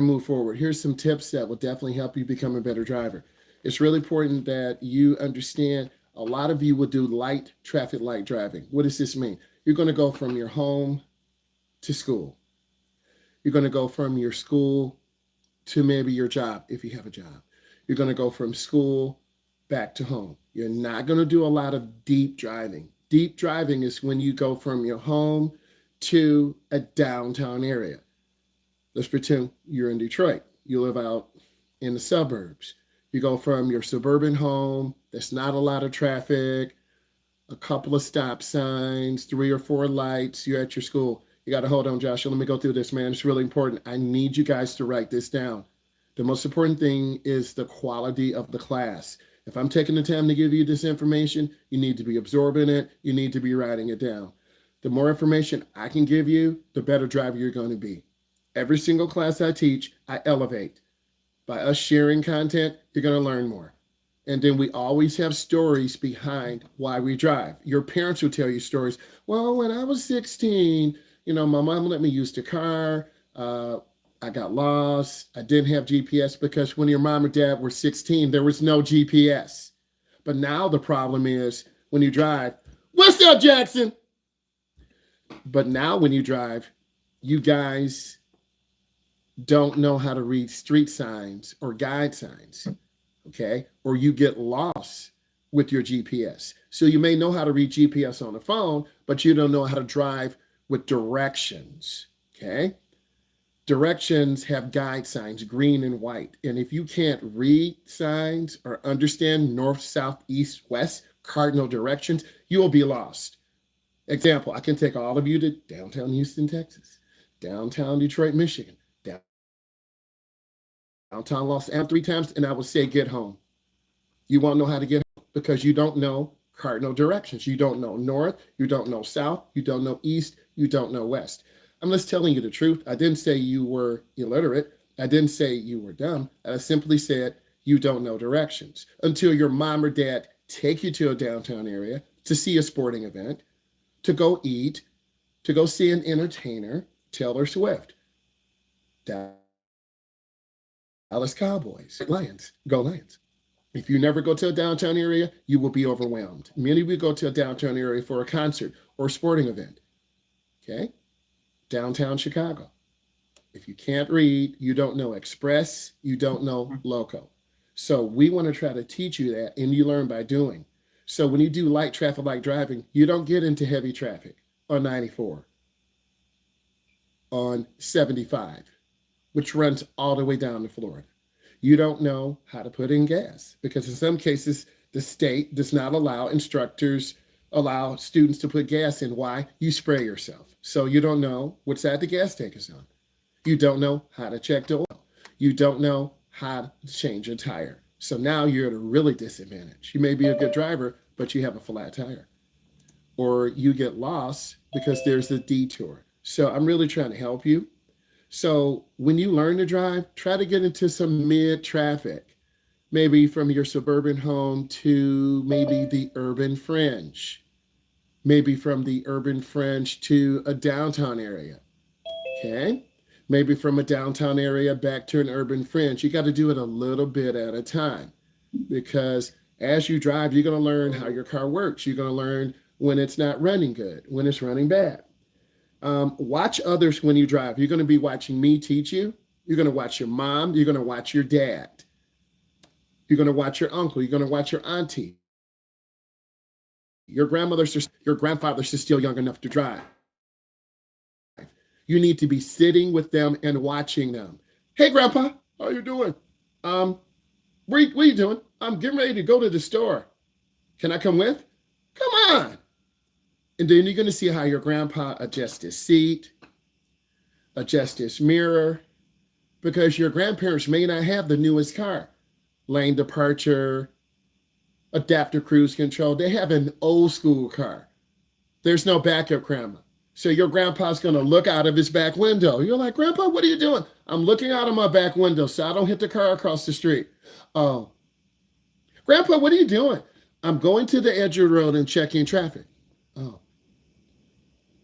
move forward, here's some tips that will definitely help you become a better driver. It's really important that you understand a lot of you will do light traffic light driving. What does this mean? You're going to go from your home to school. You're going to go from your school to maybe your job if you have a job. You're going to go from school back to home. You're not going to do a lot of deep driving. Deep driving is when you go from your home to a downtown area. Let's pretend you're in Detroit. You live out in the suburbs. You go from your suburban home, there's not a lot of traffic, a couple of stop signs, 3 or 4 lights, you're at your school. You got to hold on, Joshua. Let me go through this, man. It's really important. I need you guys to write this down. The most important thing is the quality of the class. If I'm taking the time to give you this information, you need to be absorbing it. You need to be writing it down. The more information I can give you, the better driver you're going to be. Every single class I teach, I elevate. By us sharing content, you're going to learn more. And then we always have stories behind why we drive. Your parents will tell you stories. Well, when I was 16, my mom let me use the car. I got lost. I didn't have GPS because when your mom or dad were 16, there was no GPS. But now the problem is when you drive, what's up, Jackson? But now when you drive, you guys don't know how to read street signs or guide signs, okay? Or you get lost with your GPS. So you may know how to read GPS on the phone, but you don't know how to drive with directions, okay? Directions have guide signs, green and white. And if you can't read signs or understand north, south, east, west, cardinal directions, you will be lost. Example, I can take all of you to downtown Houston, Texas, downtown Detroit, Michigan, downtown Los Angeles 3 times, and I would say get home. You won't know how to get home because you don't know cardinal directions. You don't know north, you don't know south, you don't know east, you don't know west. I'm just telling you the truth. I didn't say you were illiterate. I didn't say you were dumb. I simply said you don't know directions until your mom or dad take you to a downtown area to see a sporting event, to go eat, to go see an entertainer, Taylor Swift, Dallas Cowboys, Lions, go Lions. If you never go to a downtown area, you will be overwhelmed. Many of you go to a downtown area for a concert or a sporting event, okay? Downtown Chicago. If you can't read, you don't know express, you don't know loco. So we want to try to teach you that, and you learn by doing. So when you do light traffic, light driving, you don't get into heavy traffic on 94, on 75, which runs all the way down to Florida. You don't know how to put in gas because in some cases, the state does not allow students to put gas in. Why? You spray yourself. So you don't know what side the gas tank is on. You don't know how to check the oil. You don't know how to change a tire. So now you're at a really disadvantage. You may be a good driver, but you have a flat tire. Or you get lost because there's a detour. So I'm really trying to help you. So when you learn to drive, try to get into some mid-traffic, maybe from your suburban home to maybe the urban fringe, maybe from the urban fringe to a downtown area, okay? Maybe from a downtown area back to an urban fringe. You got to do it a little bit at a time because as you drive, you're going to learn how your car works. You're going to learn when it's not running good, when it's running bad. Watch others when you drive. You're going to be watching me teach you. You're going to watch your mom. You're going to watch your dad. You're going to watch your uncle. You're going to watch your auntie. Your grandfathers are still young enough to drive. You need to be sitting with them and watching them. Hey, Grandpa, how you doing? What are you doing? I'm getting ready to go to the store. Can I come with? Come on. And then you're going to see how your grandpa adjusts his seat, adjusts his mirror, because your grandparents may not have the newest car. Lane departure, adaptive cruise control. They have an old school car. There's no backup camera. So your grandpa's going to look out of his back window. You're like, Grandpa, what are you doing? I'm looking out of my back window so I don't hit the car across the street. Oh. Grandpa, what are you doing? I'm going to the edge of the road and checking traffic. Oh.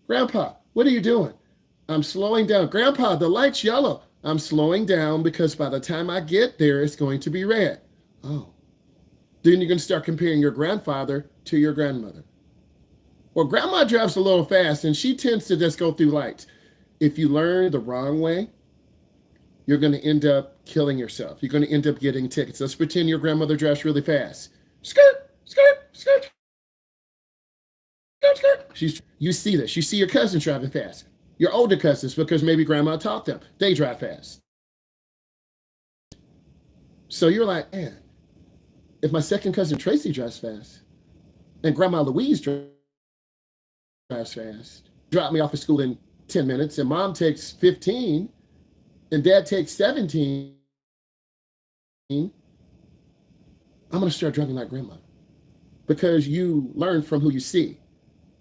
Grandpa, what are you doing? I'm slowing down. Grandpa, the light's yellow. I'm slowing down because by the time I get there, it's going to be red. Oh. Then you're going to start comparing your grandfather to your grandmother. Well, grandma drives a little fast and she tends to just go through lights. If you learn the wrong way, you're going to end up killing yourself. You're going to end up getting tickets. Let's pretend your grandmother drives really fast. Skirt, skirt, skirt, skirt, skirt. You see this. You see your cousins driving fast. Your older cousins, because maybe grandma taught them. They drive fast. So you're like, man, if my second cousin Tracy drives fast and grandma Louise drives fast, drop me off at school in 10 minutes and mom takes 15 and dad takes 17, I'm going to start driving like grandma because you learn from who you see.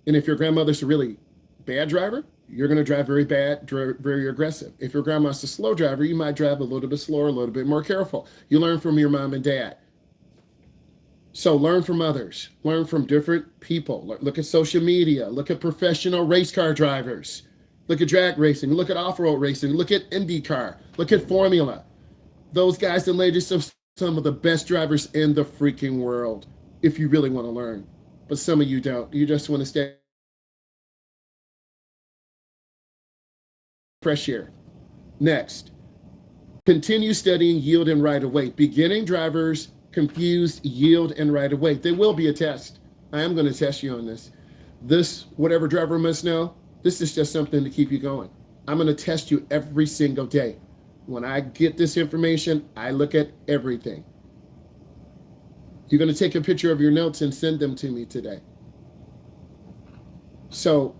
And if your grandmother's a really bad driver, you're going to drive very bad, very aggressive. If your grandma's a slow driver, you might drive a little bit slower, a little bit more careful. You learn from your mom and dad. So learn from others, learn from different people. Look at social media, look at professional race car drivers, look at drag racing, look at off-road racing, look at IndyCar, look at Formula. Those guys and ladies are some of the best drivers in the freaking world if you really want to learn. But some of you don't. You just want to stay fresh air. Next, continue studying yield and right of way. Beginning drivers confused yield and right of way. There will be a test. I am going to test you on this. This, whatever driver must know, this is just something to keep you going. I'm going to test you every single day. When I get this information, I look at everything. You're going to take a picture of your notes and send them to me today. So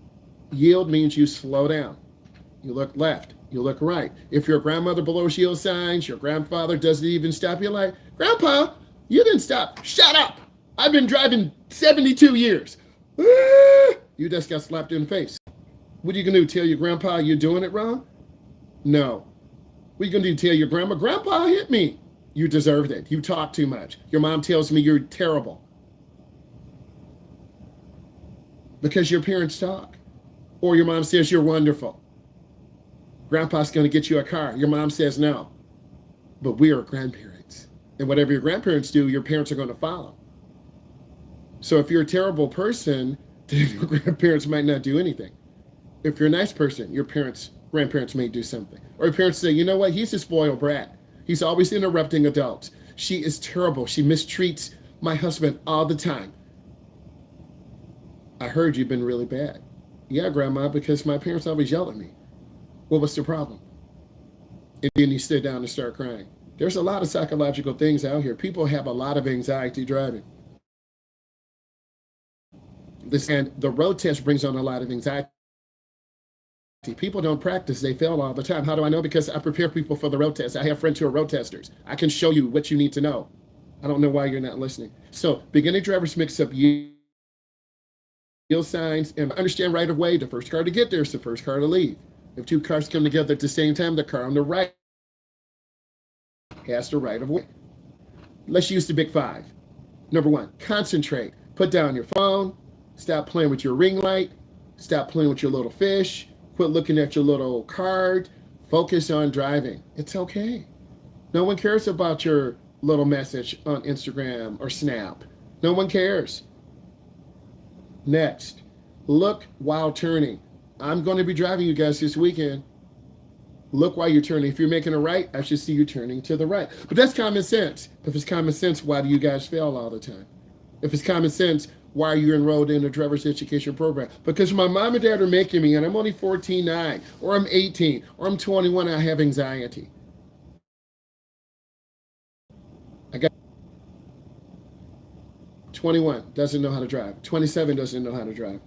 yield means you slow down. You look left, you look right. If your grandmother blows yield signs, your grandfather doesn't even stop, you're like, Grandpa, you didn't stop. Shut up. I've been driving 72 years. You just got slapped in the face. What are you going to do? Tell your grandpa you're doing it wrong? No. What are you going to do? Tell your grandma, Grandpa hit me. You deserved it. You talk too much. Your mom tells me you're terrible. Because your parents talk. Or your mom says you're wonderful. Grandpa's going to get you a car. Your mom says no. But we are grandparents. And whatever your grandparents do, your parents are going to follow. So if you're a terrible person, then your grandparents might not do anything. If you're a nice person, your grandparents may do something. Or your parents say, you know what, he's a spoiled brat. He's always interrupting adults. She is terrible. She mistreats my husband all the time. I heard you've been really bad. Yeah, Grandma, because my parents always yell at me. Well, what's the problem? And then you sit down and start crying. There's a lot of psychological things out here. People have a lot of anxiety driving. And the road test brings on a lot of anxiety. People don't practice, they fail all the time. How do I know? Because I prepare people for the road test. I have friends who are road testers. I can show you what you need to know. I don't know why you're not listening. So beginning drivers mix up yield signs and understand right of way. The first car to get there is the first car to leave. If two cars come together at the same time, the car on the right has the right of way. Let's use the big five. Number one, concentrate. Put down your phone. Stop playing with your ring light. Stop playing with your little fish. Quit looking at your little card. Focus on driving. It's okay. No one cares about your little message on Instagram or Snap. No one cares. Next, look while turning. I'm going to be driving you guys this weekend. Look while you're turning. If you're making a right, I should see you turning to the right. But that's common sense. If it's common sense, why do you guys fail all the time? If it's common sense, why are you enrolled in a driver's education program? Because my mom and dad are making me, and I'm only 14.9, or I'm 18, or I'm 21, and I have anxiety. I got 21, doesn't know how to drive. 27 doesn't know how to drive.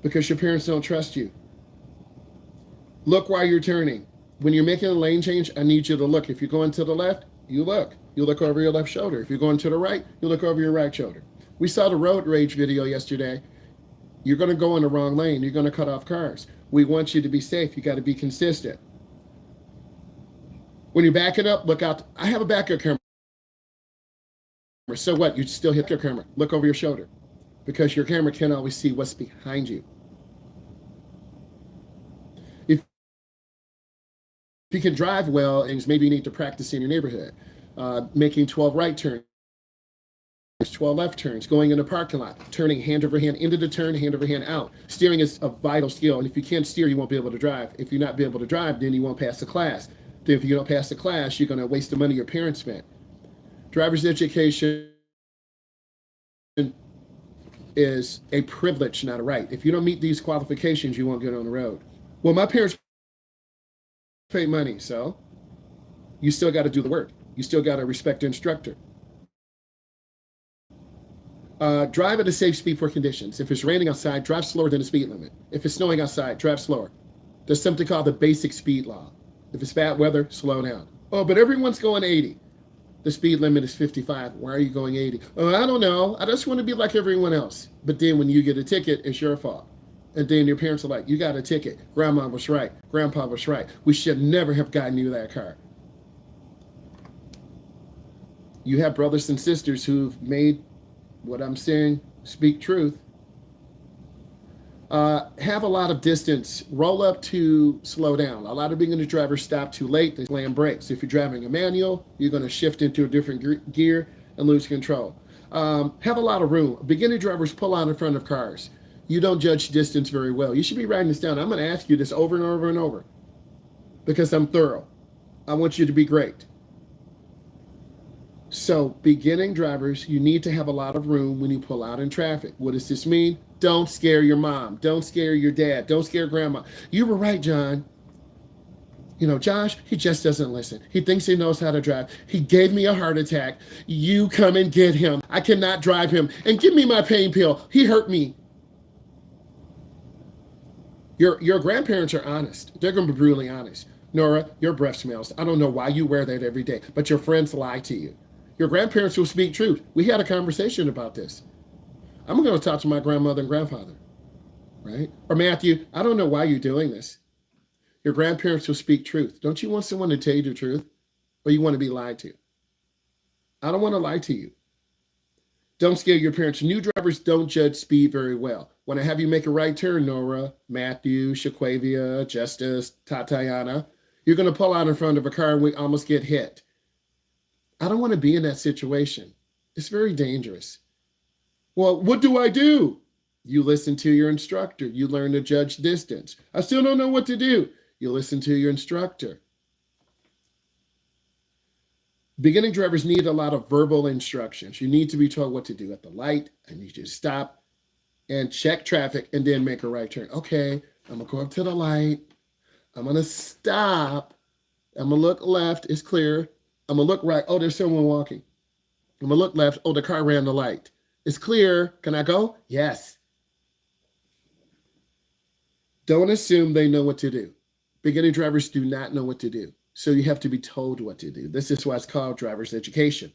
Because your parents don't trust you. Look while you're turning. When you're making a lane change, I need you to look. If you're going to the left, you look. You look over your left shoulder. If you're going to the right, you look over your right shoulder. We saw the road rage video yesterday. You're going to go in the wrong lane. You're going to cut off cars. We want you to be safe. You got to be consistent. When you're backing up, look out. I have a backup camera. So what? You still hit your camera. Look over your shoulder. Because your camera can't always see what's behind you. If He can drive well and maybe need to practice in your neighborhood. Making 12 right turns, 12 left turns, going in the parking lot, turning hand over hand into the turn, hand over hand out. Steering is a vital skill, and if you can't steer, you won't be able to drive. If you not be able to drive, then you won't pass the class. Then if you don't pass the class, you're going to waste the money your parents spent. Driver's education is a privilege, not a right. If you don't meet these qualifications, you won't get on the road. Well, my parents paid money, so you still got to do the work. You still got to respect the instructor. Drive at a safe speed for conditions. If it's raining outside, drive slower than the speed limit. If it's snowing outside, drive slower. There's something called the basic speed law. If it's bad weather, slow down. Oh, but everyone's going 80. The speed limit is 55. Why are you going 80? Oh, I don't know. I just want to be like everyone else. But then when you get a ticket, it's your fault. And then your parents are like, you got a ticket. Grandma was right. Grandpa was right. We should never have gotten you that car. You have brothers and sisters who've made what I'm saying speak truth. Have a lot of distance. Roll up to slow down. A lot of beginner drivers stop too late. They slam brakes. If you're driving a manual, you're going to shift into a different gear and lose control. Have a lot of room. Beginner drivers pull out in front of cars. You don't judge distance very well. You should be writing this down. I'm going to ask you this over and over and over because I'm thorough. I want you to be great. So beginning drivers, you need to have a lot of room when you pull out in traffic. What does this mean? Don't scare your mom. Don't scare your dad. Don't scare grandma. You were right, John. You know, Josh, he just doesn't listen. He thinks he knows how to drive. He gave me a heart attack. You come and get him. I cannot drive him. And give me my pain pill. He hurt me. Your grandparents are honest. They're going to be brutally honest. Nora, your breath smells. I don't know why you wear that every day, but your friends lie to you. Your grandparents will speak truth. We had a conversation about this. I'm going to talk to my grandmother and grandfather, right? Or Matthew, I don't know why you're doing this. Your grandparents will speak truth. Don't you want someone to tell you the truth? Or you want to be lied to? I don't want to lie to you. Don't scare your parents. New drivers don't judge speed very well. When I have you make a right turn, Nora, Matthew, Shaquavia, Justice, Tatiana, you're going to pull out in front of a car and we almost get hit. I don't want to be in that situation. It's very dangerous. Well, what do I do? You listen to your instructor. You learn to judge distance. I still don't know what to do. You listen to your instructor. Beginning drivers need a lot of verbal instructions. You need to be told what to do at the light. I need you to stop and check traffic and then make a right turn. Okay, I'm going to go up to the light. I'm going to stop. I'm going to look left. It's clear. I'm going to look right. Oh, there's someone walking. I'm going to look left. Oh, the car ran the light. It's clear. Can I go? Yes. Don't assume they know what to do. Beginning drivers do not know what to do. So you have to be told what to do. This is why it's called driver's education.